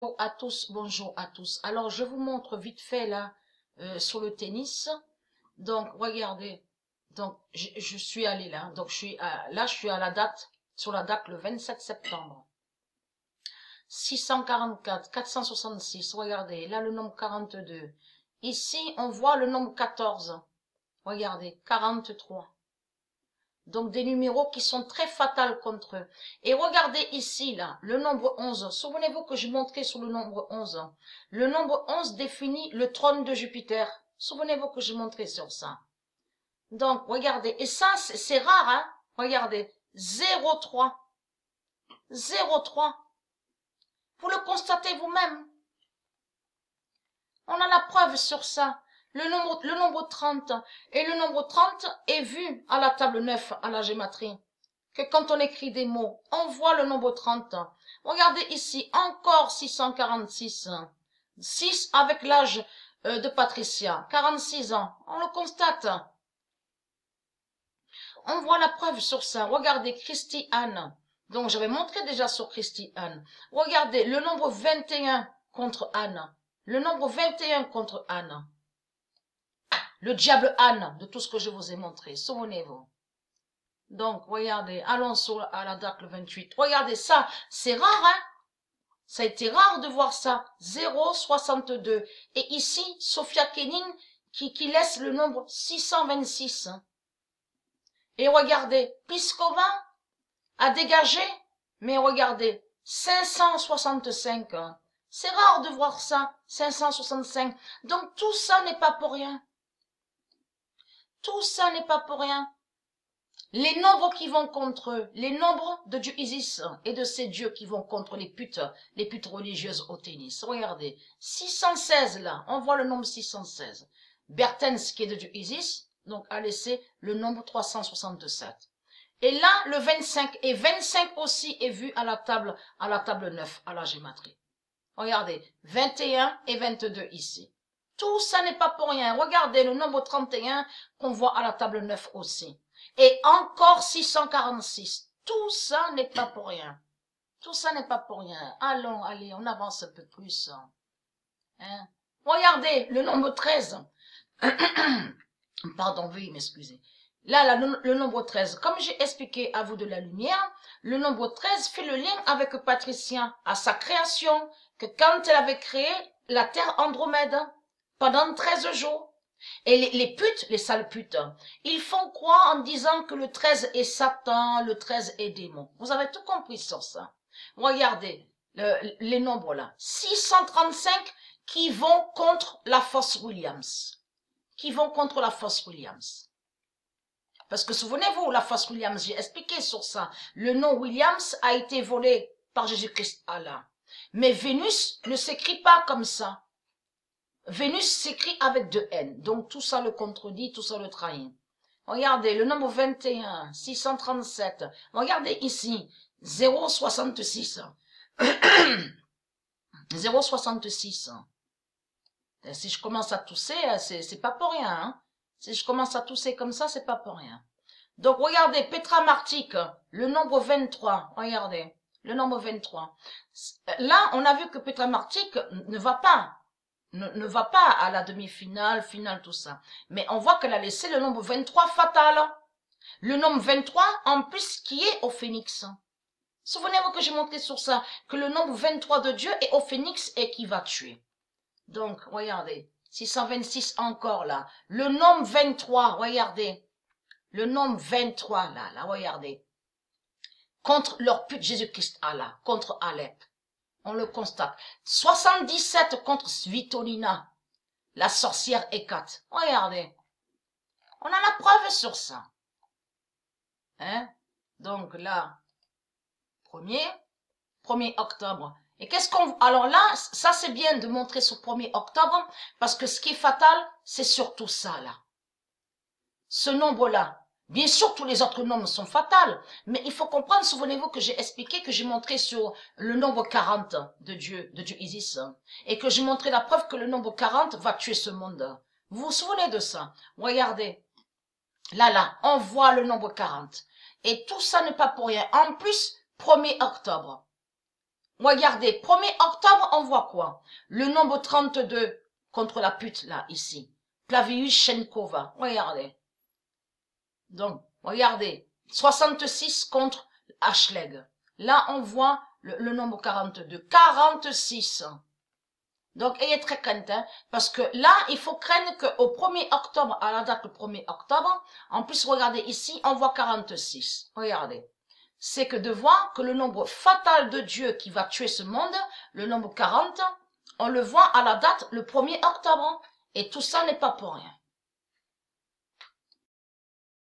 Bonjour à tous, bonjour à tous. Alors, je vous montre vite fait là sur le tennis. Donc, regardez. Donc, je suis allée là. Donc, là, je suis à la date, sur la date le 27 septembre. 644, 466. Regardez, là, le nombre 42. Ici, on voit le nombre 14. Regardez, 43. Donc, des numéros qui sont très fatals contre eux. Et regardez ici, là, le nombre 11. Souvenez-vous que je montrais sur le nombre 11. Le nombre 11 définit le trône de Jupiter. Souvenez-vous que je montrais sur ça. Donc, regardez. Et ça, c'est rare, hein. Regardez. 0,3. 0,3. Vous le constatez vous-même. On a la preuve sur ça. Le nombre 30. Et le nombre 30 est vu à la table 9, à la gématrie. Que quand on écrit des mots, on voit le nombre 30. Regardez ici, encore 646. 6 avec l'âge de Patricia, 46 ans. On le constate. On voit la preuve sur ça. Regardez Christy Anne. Donc j'avais montré déjà sur Christy Anne. Regardez le nombre 21 contre Anne. Le nombre 21 contre Anne. Le diable Anne, de tout ce que je vous ai montré. Souvenez-vous. Donc, regardez, allons à la date le 28. Regardez ça, c'est rare, hein? Ça a été rare de voir ça. 0,62. Et ici, Sophia Kenin qui laisse le nombre 626. Et regardez, Piscova a dégagé, mais regardez, 565. C'est rare de voir ça, 565. Donc, tout ça n'est pas pour rien. Tout ça n'est pas pour rien. Les nombres qui vont contre eux, les nombres de Dieu Isis et de ces dieux qui vont contre les putes religieuses au tennis. Regardez, 616 là, on voit le nombre 616. Bertens qui est de Dieu Isis, donc a laissé le nombre 367. Et là, le 25, et 25 aussi est vu à la table 9, à la gématrie. Regardez, 21 et 22 ici. Tout ça n'est pas pour rien. Regardez le nombre 31 qu'on voit à la table 9 aussi. Et encore 646. Tout ça n'est pas pour rien. Tout ça n'est pas pour rien. Allons, allez, on avance un peu plus. Hein? Regardez le nombre 13. Pardon, veuillez m'excuser. Là, le nombre 13. Comme j'ai expliqué à vous de la lumière, le nombre 13 fait le lien avec Patricien à sa création, que quand elle avait créé la terre Andromède, pendant 13 jours. Et les putes, les sales putes, ils font croire en disant que le 13 est Satan, le 13 est démon. Vous avez tout compris sur ça. Regardez les nombres là. 635 qui vont contre la fosse Williams. Qui vont contre la fosse Williams. Parce que souvenez-vous, la fosse Williams, j'ai expliqué sur ça. Le nom Williams a été volé par Jésus-Christ Allah. Mais Vénus ne s'écrit pas comme ça. Vénus s'écrit avec 2 N. Donc tout ça le contredit, tout ça le trahit. Regardez, le nombre 21, 637. Regardez ici, 0,66. 0,66. Si je commence à tousser, c'est pas pour rien. Hein? Si je commence à tousser comme ça, c'est pas pour rien. Donc regardez, Petra Martic, le nombre 23. Regardez, le nombre 23. Là, on a vu que Petra Martic ne va pas. Ne va pas à la demi-finale, finale, tout ça. Mais on voit qu'elle a laissé le nombre 23 fatal. Le nombre 23, en plus, qui est au phénix. Souvenez-vous que j'ai montré sur ça, que le nombre 23 de Dieu est au phénix et qui va tuer. Donc, regardez, 626 encore là. Le nombre 23, regardez. Le nombre 23 là, regardez. Contre leur pute Jésus-Christ Allah, contre Alep. On le constate. 77 contre Svitolina, la sorcière Hécate. Regardez. On a la preuve sur ça. Hein? Donc là, 1er octobre. Et qu'est-ce qu'on... Alors là, ça c'est bien de montrer sur 1er octobre, parce que ce qui est fatal, c'est surtout ça là. Ce nombre-là. Bien sûr, tous les autres nombres sont fatals, mais il faut comprendre, souvenez-vous que j'ai expliqué, que j'ai montré sur le nombre 40 de Dieu Isis, et que j'ai montré la preuve que le nombre 40 va tuer ce monde. Vous vous souvenez de ça? Regardez, là, on voit le nombre 40. Et tout ça n'est pas pour rien. En plus, 1er octobre. Regardez, 1er octobre, on voit quoi? Le nombre 32 contre la pute, là, ici. Klavius-Shenkova. Regardez. Donc, regardez. 66 contre Ashleg. Là, on voit le nombre 42. 46. Donc, ayez très crainte, hein, parce que là, il faut craindre qu'au 1er octobre, à la date du 1er octobre, en plus, regardez ici, on voit 46. Regardez. C'est que de voir que le nombre fatal de Dieu qui va tuer ce monde, le nombre 40, on le voit à la date le 1er octobre. Et tout ça n'est pas pour rien.